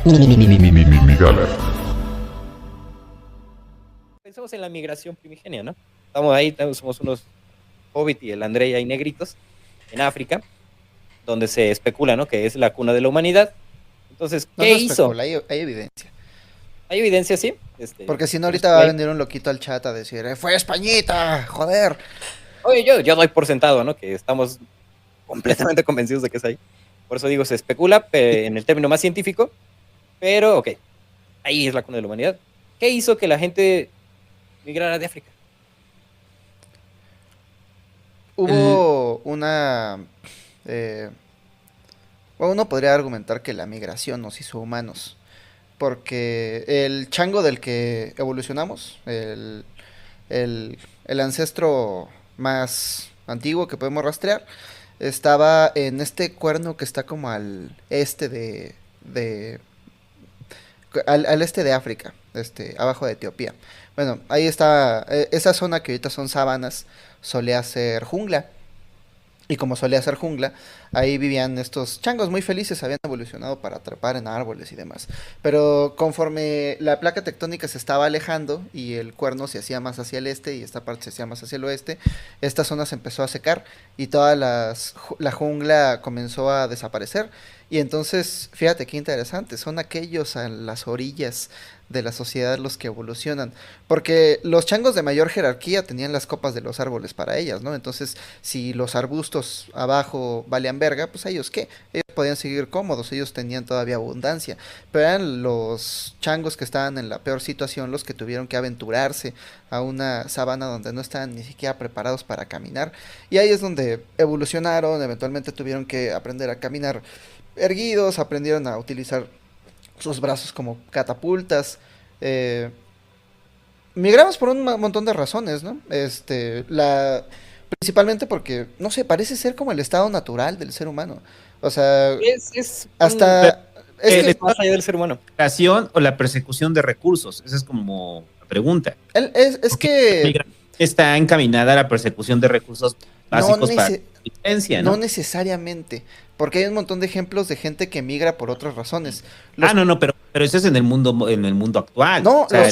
Gala. Pensamos en la migración primigenia, ¿no? Estamos ahí, somos unos hobbit y el Andrei ahí negritos en África, donde se especula, ¿no? Que es la cuna de la humanidad. Entonces, No ¿qué se hizo? especula, hay evidencia. ¿Hay evidencia, sí? Porque si no, por ahorita eso va a hay- venir un loquito al chat a decir, ¡fue Españita! ¡Joder! Oye, yo doy por sentado, ¿no? Que estamos completamente convencidos de que es ahí. Por eso digo, se especula en el término más científico, pero, ok, ahí es la cuna de la humanidad. ¿Qué hizo que la gente migrara de África? Hubo una... bueno, uno podría argumentar que la migración nos hizo humanos. Porque el chango del que evolucionamos, el ancestro más antiguo que podemos rastrear, estaba en este cuerno que está como al este de al este de África, abajo de Etiopía. Bueno, ahí está, esa zona que ahorita son sabanas, solía ser jungla. Y como solía ser jungla, ahí vivían estos changos muy felices, habían evolucionado para trepar en árboles y demás. Pero conforme la placa tectónica se estaba alejando y el cuerno se hacía más hacia el este y esta parte se hacía más hacia el oeste, esta zona se empezó a secar y toda la jungla comenzó a desaparecer. Y entonces, fíjate qué interesante, son aquellos a las orillas de la sociedad los que evolucionan. Porque los changos de mayor jerarquía tenían las copas de los árboles para ellas, ¿no? Entonces, si los arbustos abajo valían verga, pues ellos qué, ellos podían seguir cómodos, ellos tenían todavía abundancia, pero eran los changos que estaban en la peor situación los que tuvieron que aventurarse a una sabana donde no estaban ni siquiera preparados para caminar, y ahí es donde evolucionaron, eventualmente tuvieron que aprender a caminar erguidos, aprendieron a utilizar sus brazos como catapultas, eh, migramos por un montón de razones, ¿no? Principalmente porque, no sé, parece ser como el estado natural del ser humano. O sea, Es hasta... Es que más allá del ser humano. ¿La migración o la persecución de recursos? Esa es como la pregunta. es Porque la que migración está encaminada a la persecución de recursos básicos para la existencia, no ¿no? necesariamente, porque hay un montón de ejemplos de gente que migra por otras razones. No, pero eso es en el mundo actual. No, O sea,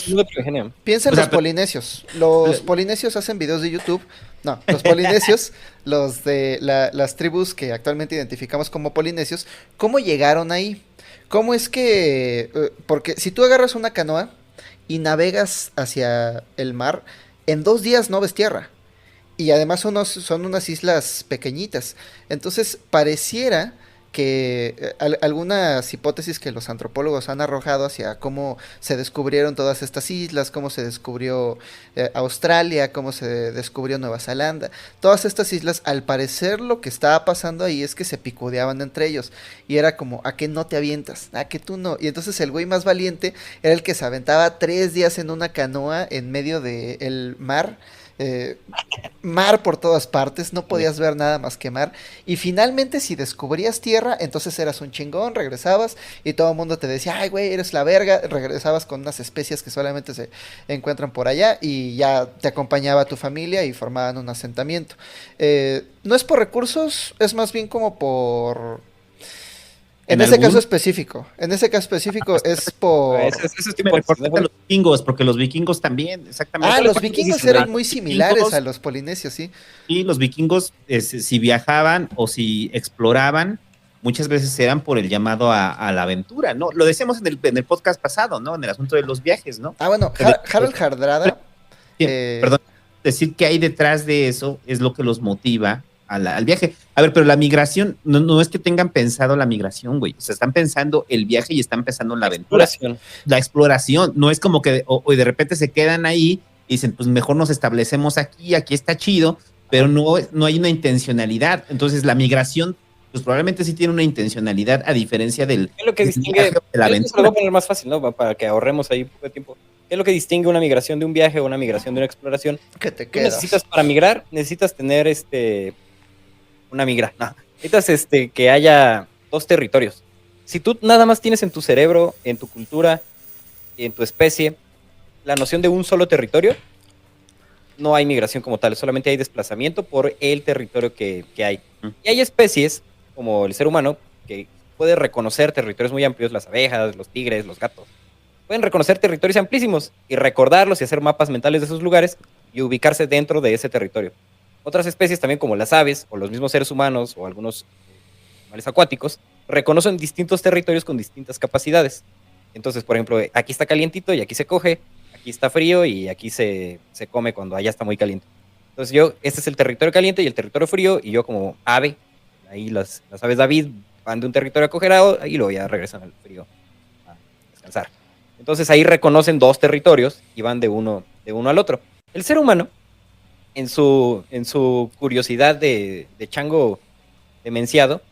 piensa en o sea, los polinesios. Los polinesios hacen videos de YouTube. No, los polinesios, los de las tribus que actualmente identificamos como polinesios, ¿cómo llegaron ahí? ¿Cómo es que...? Porque si tú agarras una canoa y navegas hacia el mar, en 2 días no ves tierra. Y además son unas islas pequeñitas. Entonces pareciera que algunas hipótesis que los antropólogos han arrojado hacia cómo se descubrieron todas estas islas, cómo se descubrió Australia, cómo se descubrió Nueva Zelanda, todas estas islas, al parecer lo que estaba pasando ahí es que se picudeaban entre ellos y era como, ¿a qué no te avientas? ¿A qué tú no? Y entonces el güey más valiente era el que se aventaba 3 días en una canoa en medio del mar, mar por todas partes, no podías ver nada más que mar, y finalmente si descubrías tierra, entonces eras un chingón, regresabas y todo el mundo te decía, ay güey, eres la verga, regresabas con unas especias que solamente se encuentran por allá y ya te acompañaba tu familia y formaban un asentamiento. No es por recursos, es más bien como por... En ese caso específico es por... Ese tipo me de recuerda a los vikingos, porque los vikingos también, exactamente. los vikingos eran muy similares a los polinesios, sí. Y los vikingos, si viajaban o si exploraban, muchas veces eran por el llamado a la aventura, ¿no? Lo decíamos en el podcast pasado, ¿no? En el asunto de los viajes, ¿no? Bueno, Harold Hardrada... Perdón, decir que hay detrás de eso es lo que los motiva al viaje. A ver, pero la migración, no es que tengan pensado la migración, güey. O sea, están pensando el viaje y están pensando en la aventura. La exploración. No es como que o de repente se quedan ahí y dicen, pues mejor nos establecemos aquí está chido, pero no hay una intencionalidad. Entonces, la migración, pues probablemente sí tiene una intencionalidad, a diferencia del... ¿Qué es lo que distingue? De la aventura? Lo voy a poner más fácil, ¿no? Para que ahorremos ahí un poco de tiempo. ¿Qué es lo que distingue una migración de un viaje o una migración de una exploración? ¿Qué te quedas? Necesitas para migrar, necesitas tener una migra. No. Necesitas que haya 2 territorios. Si tú nada más tienes en tu cerebro, en tu cultura, en tu especie, la noción de un solo territorio, no hay migración como tal, solamente hay desplazamiento por el territorio que hay. Y hay especies, como el ser humano, que puede reconocer territorios muy amplios, las abejas, los tigres, los gatos. Pueden reconocer territorios amplísimos y recordarlos y hacer mapas mentales de esos lugares y ubicarse dentro de ese territorio. Otras especies también como las aves o los mismos seres humanos o algunos animales acuáticos reconocen distintos territorios con distintas capacidades. Entonces, por ejemplo, aquí está calientito y aquí se coge, aquí está frío y aquí se come cuando allá está muy caliente. Entonces este es el territorio caliente y el territorio frío, y yo como ave, ahí las aves David van de un territorio a coger y luego ya regresan al frío a descansar. Entonces ahí reconocen dos territorios y van de uno al otro. El ser humano, en su curiosidad de chango demenciado,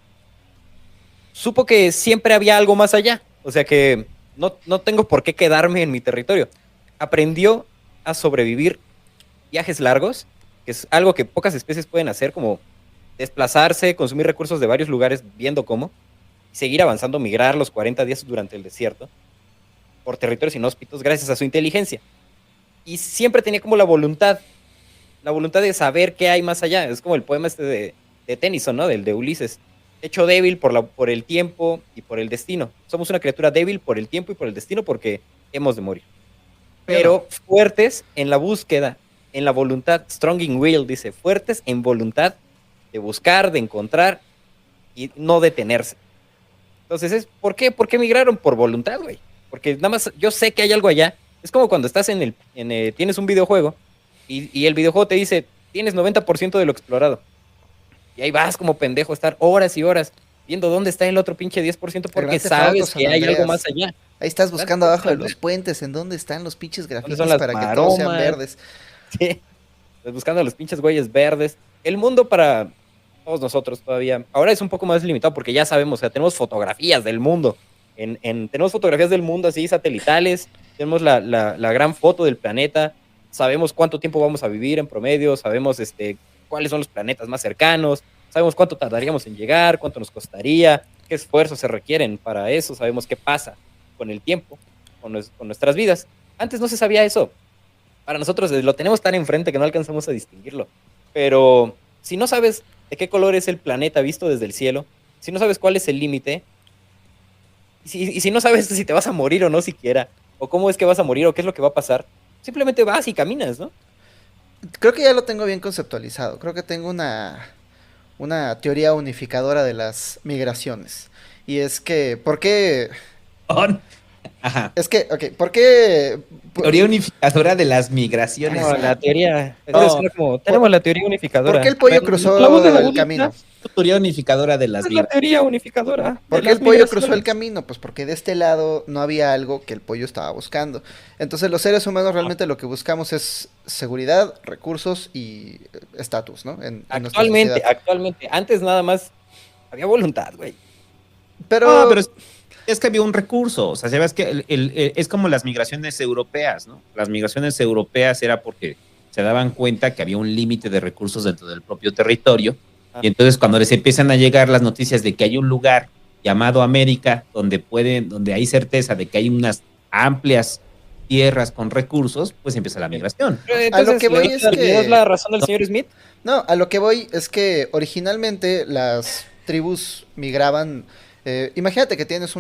supo que siempre había algo más allá. O sea que no tengo por qué quedarme en mi territorio. Aprendió a sobrevivir viajes largos, que es algo que pocas especies pueden hacer, como desplazarse, consumir recursos de varios lugares viendo cómo, y seguir avanzando, migrar los 40 días durante el desierto por territorios inhóspitos gracias a su inteligencia. Y siempre tenía como la voluntad de saber qué hay más allá. Es como el poema este de Tennyson, ¿no? Del de Ulises. Hecho débil por el tiempo y por el destino. Somos una criatura débil por el tiempo y por el destino porque hemos de morir. Pero fuertes en la búsqueda, en la voluntad, strong in will, dice, fuertes en voluntad de buscar, de encontrar y no detenerse. Entonces, ¿por qué? ¿Por qué migraron? Por voluntad, güey. Porque nada más yo sé que hay algo allá. Es como cuando estás tienes un videojuego y el videojuego te dice, tienes 90% de lo explorado. Y ahí vas como pendejo a estar horas y horas viendo dónde está el otro pinche 10% porque sabes que hay algo más allá. Ahí estás buscando abajo de los puentes en dónde están los pinches grafitis para que todos sean verdes. Sí, estás buscando los pinches güeyes verdes. El mundo para todos nosotros todavía, ahora es un poco más limitado porque ya sabemos, o sea, tenemos fotografías del mundo. Tenemos fotografías del mundo así satelitales, tenemos la gran foto del planeta, sabemos cuánto tiempo vamos a vivir en promedio, sabemos cuáles son los planetas más cercanos, sabemos cuánto tardaríamos en llegar, cuánto nos costaría, qué esfuerzos se requieren para eso, sabemos qué pasa con el tiempo, con nuestras vidas. Antes no se sabía eso. Para nosotros lo tenemos tan enfrente que no alcanzamos a distinguirlo. Pero si no sabes de qué color es el planeta visto desde el cielo, si no sabes cuál es el límite, y si no sabes si te vas a morir o no siquiera, o cómo es que vas a morir o qué es lo que va a pasar, simplemente vas y caminas, ¿no? Creo que ya lo tengo bien conceptualizado. Creo que tengo una teoría unificadora de las migraciones. Y es que, ¿por qué? Ajá. Es que, ok, ¿por qué? Teoría unificadora de las migraciones. No, la teoría. Tenemos la teoría unificadora. ¿Por qué el pollo cruzó el camino? Teoría unificadora de las migraciones. La teoría unificadora. ¿Por qué el pollo cruzó el camino? Pues porque de este lado no había algo que el pollo estaba buscando. Entonces los seres humanos realmente lo que buscamos es seguridad, recursos y estatus, ¿no? Actualmente. Antes nada más había voluntad, güey. Pero es que había un recurso, o sea, sabes que es como las migraciones europeas, ¿no? Las migraciones europeas era porque se daban cuenta que había un límite de recursos dentro del propio territorio, y entonces cuando les empiezan a llegar las noticias de que hay un lugar llamado América donde hay certeza de que hay unas amplias tierras con recursos, pues empieza la migración. Entonces, a lo que voy es que ¿es la razón del señor Smith? No, a lo que voy es que originalmente las tribus migraban. Imagínate que tienes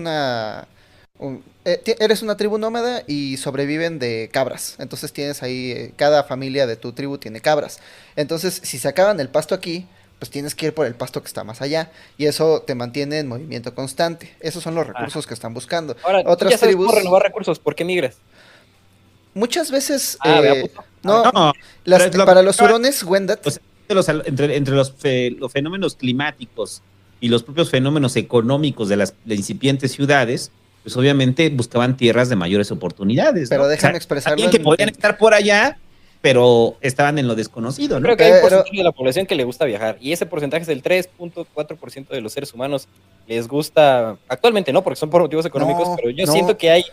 eres una tribu nómada y sobreviven de cabras. Entonces tienes ahí, cada familia de tu tribu tiene cabras. Entonces, si se acaban el pasto aquí, pues tienes que ir por el pasto que está más allá. Y eso te mantiene en movimiento constante. Esos son los recursos que están buscando. Ahora, otras tribus. ¿Cómo renovar recursos? ¿Por qué migras? Muchas veces. No, para los hurones, Wendat. Pues, entre los fenómenos climáticos y los propios fenómenos económicos de las incipientes ciudades, pues obviamente buscaban tierras de mayores oportunidades, ¿no? Pero déjame expresarlo. También que podían estar por allá, pero estaban en lo desconocido, ¿no? Creo que hay un porcentaje de la población que le gusta viajar, y ese porcentaje es del 3.4% de los seres humanos les gusta, actualmente no, porque son por motivos económicos, pero yo siento que hay,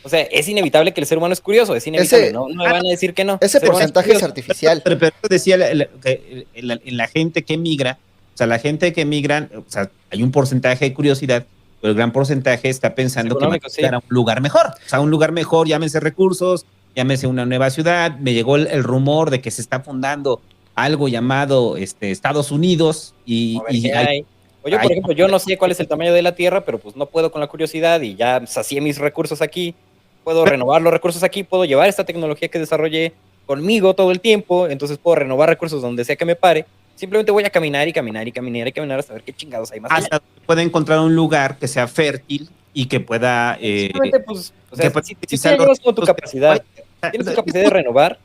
o sea, es inevitable que el ser humano es curioso, es inevitable, no me van a decir que no. Ese porcentaje es artificial. Pero decía la gente que migra, o sea, la gente que migra, o sea, hay un porcentaje de curiosidad, pero el gran porcentaje está pensando que va a llegar a un lugar mejor. O sea, un lugar mejor, llámese recursos, llámese una nueva ciudad. Me llegó el rumor de que se está fundando algo llamado Estados Unidos y O yo, Ay, por ejemplo, yo no sé cuál es el tamaño de la Tierra, pero pues no puedo con la curiosidad y ya sacié mis recursos aquí. Puedo renovar los recursos aquí, puedo llevar esta tecnología que desarrollé conmigo todo el tiempo, entonces puedo renovar recursos donde sea que me pare. Simplemente voy a caminar y caminar y caminar y caminar hasta ver qué chingados hay más allá. hasta puede encontrar un lugar que sea fértil y que pueda, Simplemente, pues, o sea, que pueda si tú utilizar ya los llevas con tu recursos capacidad, tienes tu capacidad de renovar,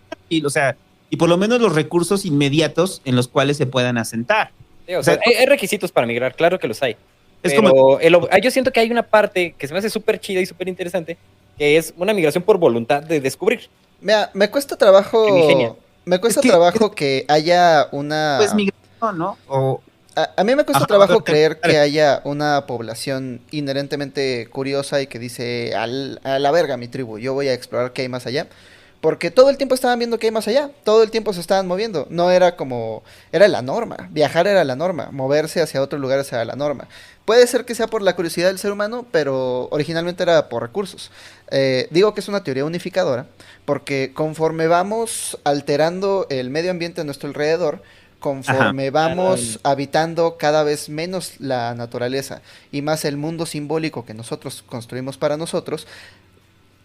o sea, y por lo menos los recursos inmediatos en los cuales se puedan asentar. sí, o O sea, sea, hay requisitos para migrar, claro que los hay. es Pero como, yo siento que hay una parte que se me hace súper chida y súper interesante, que es una migración por voluntad de descubrir. Mira, me cuesta Primigenia. trabajo, es que que haya pues una... migración, ¿no? O, A mí me cuesta ajá, trabajo creer que haya una población inherentemente curiosa y que dice, a la verga mi tribu, yo voy a explorar qué hay más allá. Porque todo el tiempo estaban viendo qué hay más allá, todo el tiempo se estaban moviendo. No era como, era la norma, viajar era la norma, moverse hacia otros lugares era la norma. Puede ser que sea por la curiosidad del ser humano, pero originalmente era por recursos. Digo que es una teoría unificadora, porque conforme vamos alterando el medio ambiente a nuestro alrededor, ajá, conforme vamos habitando cada vez menos la naturaleza y más el mundo simbólico que nosotros construimos para nosotros,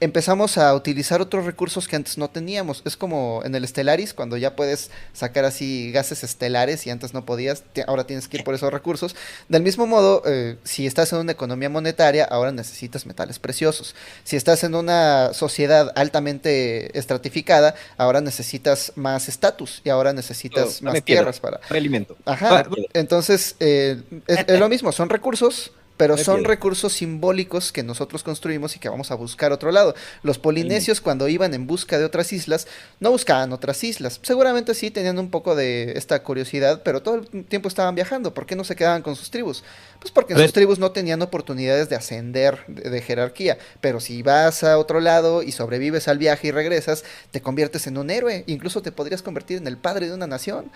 empezamos a utilizar otros recursos que antes no teníamos. Es como en el Stellaris, cuando ya puedes sacar así gases estelares y antes no podías, ahora tienes que ir por esos recursos. Del mismo modo, si estás en una economía monetaria, ahora necesitas metales preciosos. Si estás en una sociedad altamente estratificada, ahora necesitas más estatus y ahora necesitas Dame más piedra, tierras para... dame alimento. Ajá, Dame piedra. entonces es lo mismo, son recursos, pero Dame son piedra. recursos simbólicos que nosotros construimos y que vamos a buscar otro lado. Los Alimento. polinesios cuando iban en busca de otras islas, no buscaban otras islas. Seguramente sí tenían un poco de esta curiosidad, pero todo el tiempo estaban viajando. ¿Por qué no se quedaban con sus tribus? Pues porque a en sus ver, tribus no tenían oportunidades de ascender de jerarquía. Pero si vas a otro lado y sobrevives al viaje y regresas, te conviertes en un héroe. Incluso te podrías convertir en el padre de una nación.